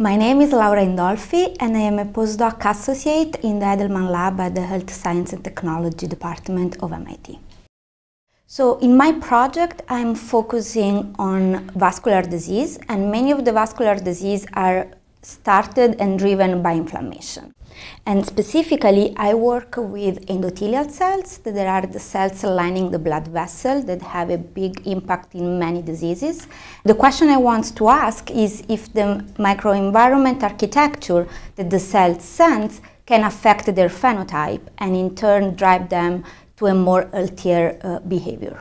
My name is Laura Indolfi and I am a postdoc associate in the Edelman Lab at the Health Science and Technology Department of MIT. So in my project I'm focusing on vascular disease, and many of the vascular disease are started and driven by inflammation. And specifically, I work with endothelial cells, that are the cells lining the blood vessel that have a big impact in many diseases. The question I want to ask is if the microenvironment architecture that the cells sense can affect their phenotype and in turn drive them to a more healthier behavior.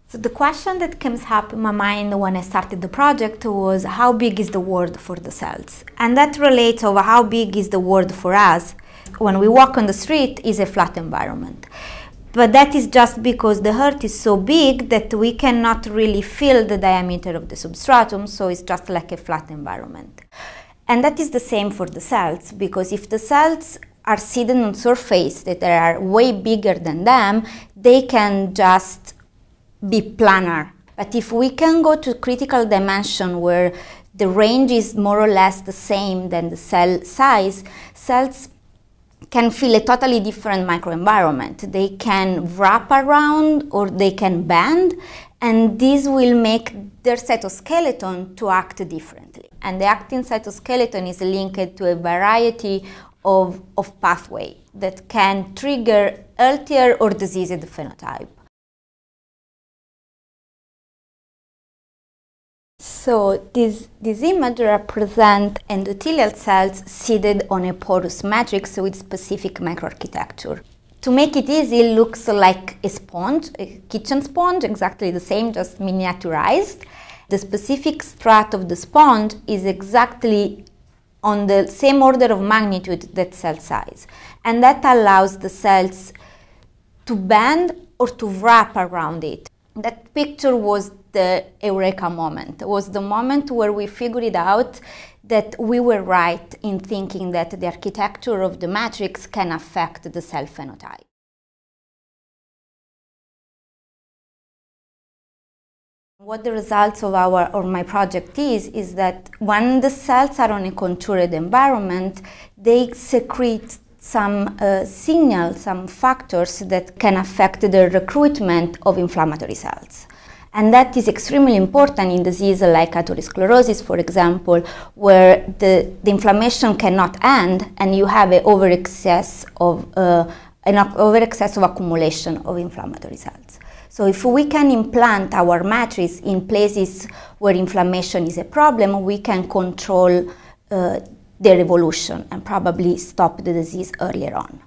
So the question that comes up in my mind when I started the project was how big is the world for the cells? And that relates over how big is the world for us. When we walk on the street, is a flat environment. But that is just because the earth is so big that we cannot really feel the diameter of the substratum, so it's just like a flat environment. And that is the same for the cells, because if the cells are sitting on surface that are way bigger than them, they can just be planar. But if we can go to critical dimension where the range is more or less the same than the cell size, cells can feel a totally different microenvironment. They can wrap around or they can bend, and this will make their cytoskeleton to act differently. And the actin cytoskeleton is linked to a variety of pathways that can trigger healthier or diseased phenotype. So this image represents endothelial cells seated on a porous matrix with specific microarchitecture. To make it easy, it looks like a sponge, a kitchen sponge, exactly the same, just miniaturized. The specific strata of the sponge is exactly on the same order of magnitude that cell size. And that allows the cells to bend or to wrap around it. That picture was the eureka moment. It was the moment where we figured it out that we were right in thinking that the architecture of the matrix can affect the cell phenotype. What the results of my project is that when the cells are on a contoured environment, they secrete some signals, some factors that can affect the recruitment of inflammatory cells. And that is extremely important in diseases like atherosclerosis, for example, where the inflammation cannot end and you have an overexcess of accumulation of inflammatory cells. So if we can implant our matrix in places where inflammation is a problem, we can control their evolution and probably stop the disease earlier on.